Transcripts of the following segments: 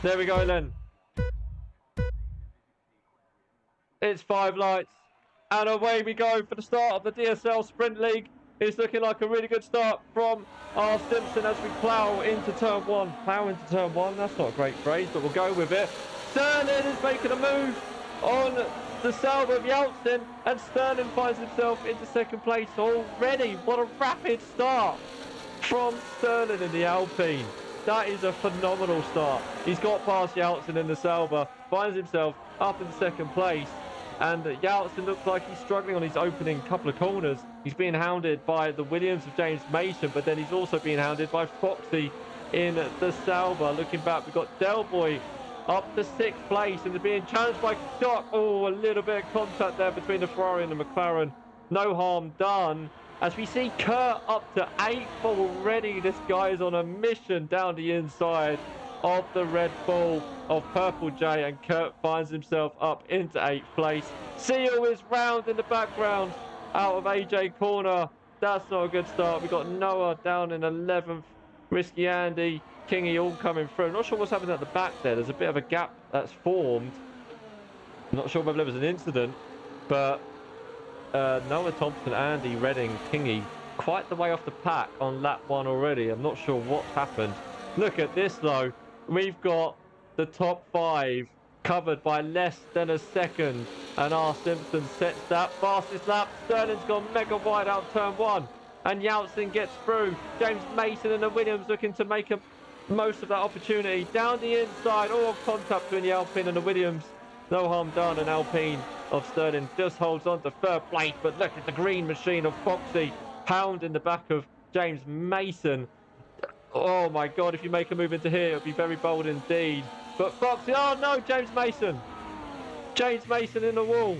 There we go then. It's 5 lights. And away we go for the start of the DSL Sprint League. It's looking like a really good start from R. Simpson as we plough into turn 1. Plough into turn 1, that's not a great phrase, but we'll go with it. Sterling is making a move on the Sauber of Yeltsin, and Sterling finds himself into second place already. What a rapid start from Sterling in the Alpine. That is a phenomenal start. He's got past Yeltsin in the Sauber, finds himself up in second place. And Yeltsin looks like he's struggling on his opening couple of corners. He's being hounded by the Williams of James Mason, but then he's also being hounded by Foxy in the Sauber. Looking back, we've got Del Boy up to 6th place and they're being challenged by Doc. Oh, a little bit of contact there between the Ferrari and the McLaren. No harm done. As we see Kurt up to 8th already. This guy is on a mission down the inside of the Red Bull of Purple J, and Kurt finds himself up into 8th place. Seal is round in the background out of AJ Corner. That's not a good start. We've got Noah down in 11th. Risky Andy, Kingy all coming through. Not sure what's happening at the back there. There's a bit of a gap that's formed. Not sure whether there was an incident, but Noah Thompson, Andy, Redding, Kingy, quite the way off the pack on lap 1 already. I'm not sure what's happened. Look at this though. We've got the top 5 covered by less than a second, and R. Simpson sets that fastest lap. Sterling's gone mega wide out turn 1, and Yeltsin gets through. James Mason and the Williams looking to make most of that opportunity. Down the inside, all contact between the Alpine and the Williams. No harm done, and Alpine of Sterling just holds on to 3rd place, but look at the green machine of Foxy pounding the back of James Mason. Oh my God, if you make a move into here, it'll be very bold indeed. But Foxy, oh no, James Mason. James Mason in the wall.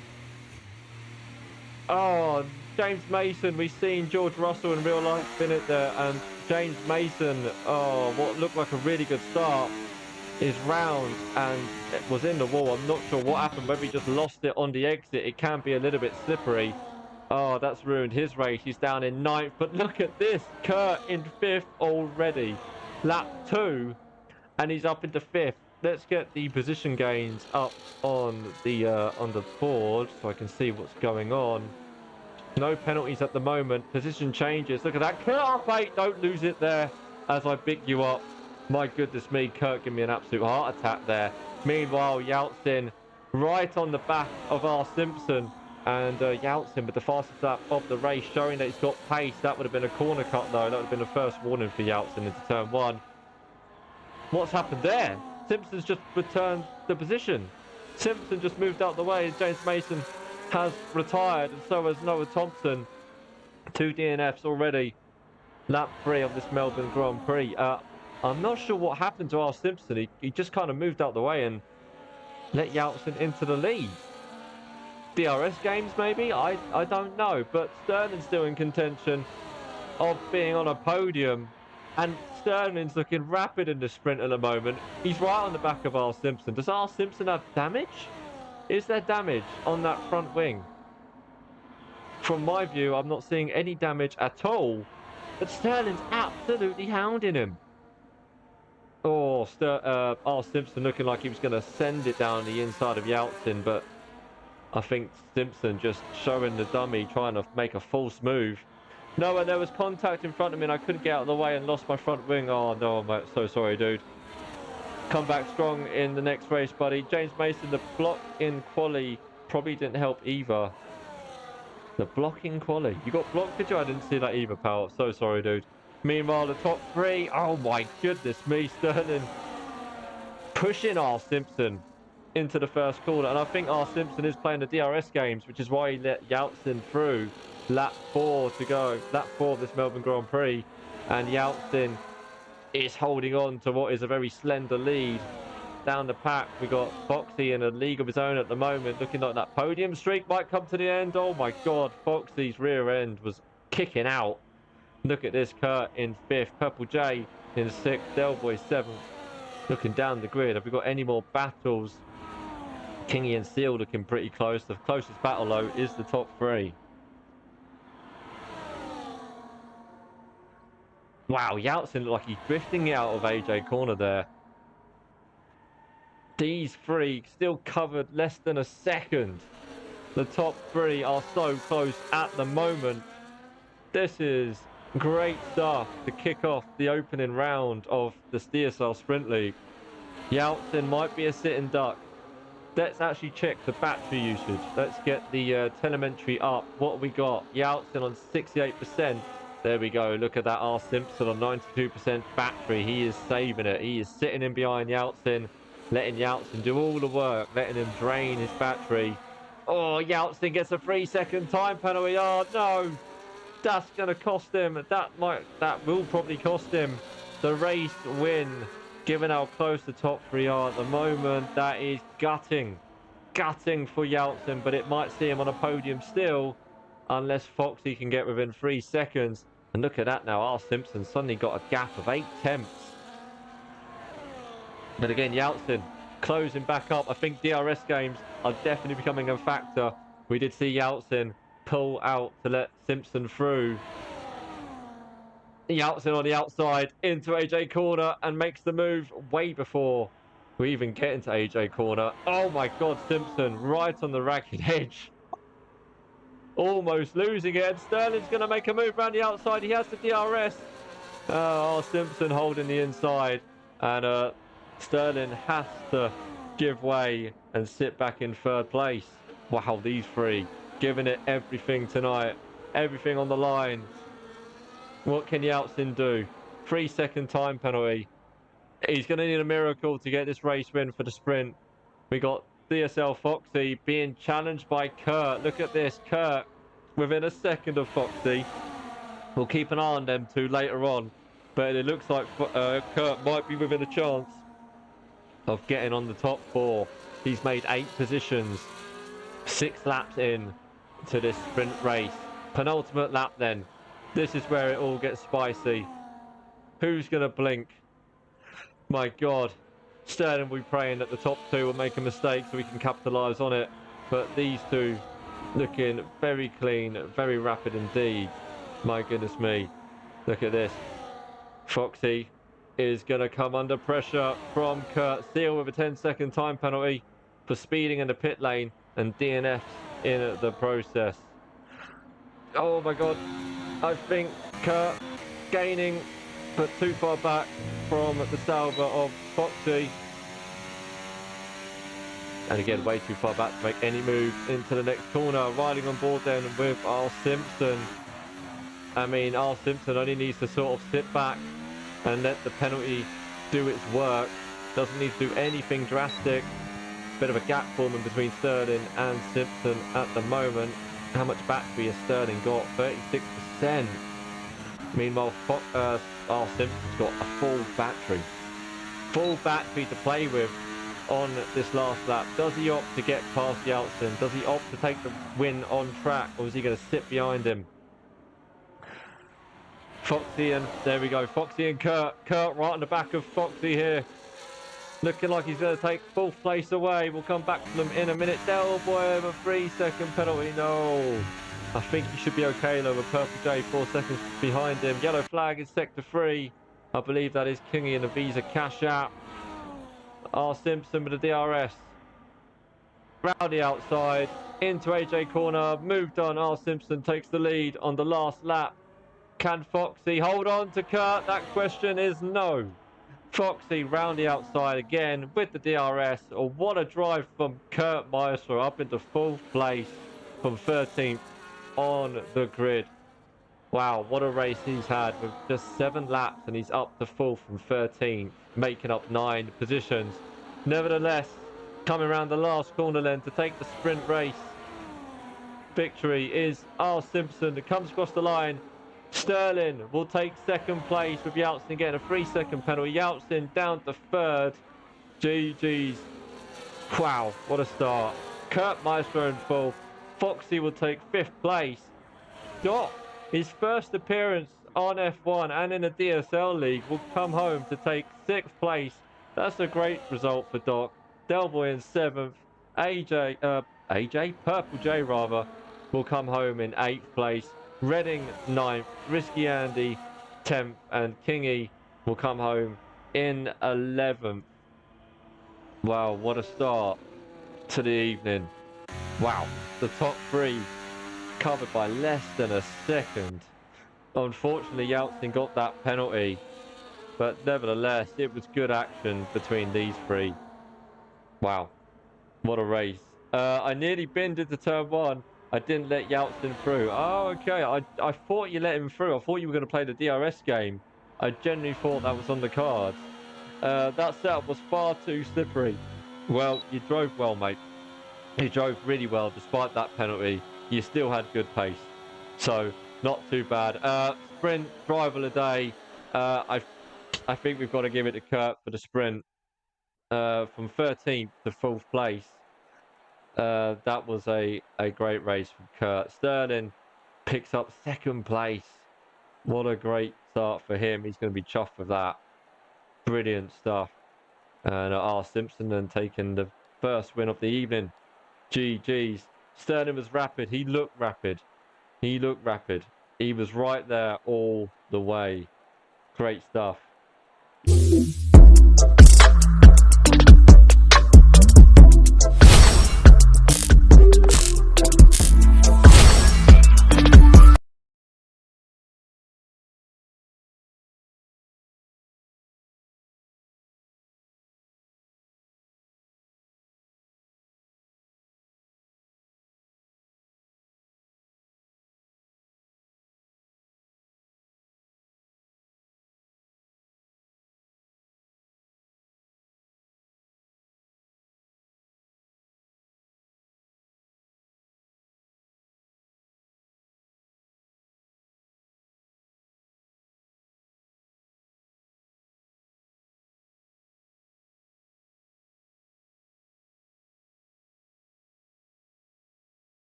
Oh, James Mason, we've seen George Russell in real life in it there, and James Mason, oh, what looked like a really good start, is round and it was in the wall. I'm not sure what happened, whether he just lost it on the exit. It can be a little bit slippery. Oh, that's ruined his race. He's down in 9th, but look at this. Kurt in 5th already. Lap 2, and he's up into 5th. Let's get the position gains up on the board so I can see what's going on. No penalties at the moment. Position changes. Look at that. Kurt, wait, don't lose it there as I pick you up. My goodness me, Kurt gave me an absolute heart attack there. Meanwhile, Yeltsin right on the back of R. Simpson. And Yeltsin with the fastest lap of the race, showing that he's got pace. That would have been a corner cut, though. That would have been the first warning for Yeltsin into turn 1. What's happened there? Simpson's just returned the position. Simpson just moved out the way. James Mason has retired, and so has Noah Thompson. 2 DNFs already. Lap 3 of this Melbourne Grand Prix. I'm not sure what happened to R. Simpson. He just kind of moved out the way and let Yeltsin into the lead. DRS games maybe? I don't know. But Sterling's still in contention of being on a podium. And Sterling's looking rapid in the sprint at the moment. He's right on the back of R. Simpson. Does R. Simpson have damage? Is there damage on that front wing? From my view, I'm not seeing any damage at all. But Sterling's absolutely hounding him. Oh, R. Simpson looking like he was going to send it down the inside of Yeltsin, but I think Simpson just showing the dummy, trying to make a false move. No, and there was contact in front of me and I couldn't get out of the way and lost my front wing. Oh no, I'm so sorry, dude. Come back strong in the next race, buddy. James Mason, the block in quali probably didn't help either. The block in quali. You got blocked, did you? I didn't see that either, pal. So sorry, dude. Meanwhile, the top 3. Oh my goodness me, Sterling pushing R. Simpson into the first corner, and I think R. Simpson is playing the DRS games, which is why he let Yeltsin through. Lap 4 to go. Lap 4 of this Melbourne Grand Prix, and Yeltsin is holding on to what is a very slender lead. Down the pack, we got Foxy in a league of his own at the moment, looking like that podium streak might come to the end. Oh my God, Foxy's rear end was kicking out. Look at this, Kurt in 5th, Purple J in 6th, Delboy 7th. Looking down the grid, have we got any more battles? Kingy and Seal looking pretty close. The closest battle, though, is the top 3. Wow, Yeltsin looked like he's drifting out of AJ Corner there. These three still covered less than a second. The top three are so close at the moment. This is great stuff to kick off the opening round of the DSL Sprint League. Yeltsin might be a sitting duck. Let's actually check the battery usage. Let's get the telemetry up. What have we got? Yeltsin on 68%. There we go. Look at that. R. Simpson on 92% battery. He is saving it. He is sitting in behind Yeltsin, letting Yeltsin do all the work, letting him drain his battery. Oh, Yeltsin gets a 3-second time penalty. Oh, no. That's going to cost him. That will probably cost him the race win. Given how close the top three are at the moment, that is gutting for Yeltsin, but it might see him on a podium still, unless Foxy can get within 3 seconds. And look at that now, R. Simpson suddenly got a gap of 8 tenths. But again, Yeltsin closing back up. I think DRS games are definitely becoming a factor. We did see Yeltsin pull out to let Simpson through. Yeltsin on the outside into AJ corner and makes the move way before we even get into AJ corner. Oh my God, Simpson right on the ragged edge. Almost losing it. Sterling's going to make a move around the outside. He has the DRS. Oh, Simpson holding the inside. And Sterling has to give way and sit back in third place. Wow, these three giving it everything tonight. Everything on the line. What can Yeltsin do? 3-second time penalty. He's going to need a miracle to get this race win for the sprint. We got DSL Foxy being challenged by Kurt. Look at this. Kurt within a second of Foxy. We'll keep an eye on them two later on. But it looks like Kurt might be within a chance of getting on the top 4. He's made 8 positions. 6 laps in to this sprint race. Penultimate lap then. This is where it all gets spicy. Who's going to blink? My God. Sterling will be praying that the top 2 will make a mistake so we can capitalise on it. But these two looking very clean, very rapid indeed. My goodness me. Look at this. Foxy is going to come under pressure from Kurt Seal with a 10-second time penalty for speeding in the pit lane and DNFs in the process. Oh my God. I think Kurt gaining, but too far back from the salver of Foxy. And again, way too far back to make any move into the next corner. Riding on board then with R. Simpson. I mean, R. Simpson only needs to sort of sit back and let the penalty do its work. Doesn't need to do anything drastic. Bit of a gap forming between Sterling and Simpson at the moment. How much battery has Sterling got? 36%. Meanwhile, R. Simpson's got a full battery. Full battery to play with on this last lap. Does he opt to get past Yeltsin? Does he opt to take the win on track? Or is he going to sit behind him? Foxy and, there we go, Foxy and Kurt. Kurt right on the back of Foxy here. Looking like he's going to take 4th place away. We'll come back to them in a minute. Del Boy with a 3-second penalty. No. I think he should be okay though with Purple J 4 seconds behind him. Yellow flag is sector 3. I believe that is Kingy and the Visa Cash App. R. Simpson with the DRS. Round the outside. Into AJ corner. Moved on. R. Simpson takes the lead on the last lap. Can Foxy hold on to Kurt? That question is no. Foxy round the outside again with the DRS. Oh, what a drive from Kurt Maestro up into 4th place from 13th on the grid. Wow, what a race he's had with just 7 laps and he's up to 4th from 13th, making up 9 positions. Nevertheless, coming around the last corner then to take the sprint race. Victory is R. Simpson that comes across the line. Sterling will take 2nd place with Yeltsin getting a 3-second penalty. Yeltsin down to 3rd. GG's. Wow, what a start. Kurt Maestro in 4th. Foxy will take 5th place. Doc, his first appearance on F1 and in the DSL League, will come home to take 6th place. That's a great result for Doc. Delboy in 7th. Purple J rather, will come home in 8th place. Redding 9th, Risky Andy 10th, and Kingy will come home in 11th. Wow, what a start to the evening. Wow, the top three covered by less than a second. Unfortunately, Yeltsin got that penalty, but nevertheless, it was good action between these three. Wow, what a race. I nearly binned into turn one. I didn't let Yeltsin through. Oh, okay. I thought you let him through. I thought you were going to play the DRS game. I genuinely thought that was on the cards. That setup was far too slippery. Well, you drove well, mate. You drove really well despite that penalty. You still had good pace. So, not too bad. Sprint driver of the day. I think we've got to give it to Kurt for the sprint. From 13th to 4th place. That was a great race from Kurt. Sterling picks up 2nd place. What a great start for him. He's going to be chuffed with that. Brilliant stuff. And R. Simpson then taking the first win of the evening. GG's. Sterling was rapid. He looked rapid. He looked rapid. He was right there all the way. Great stuff.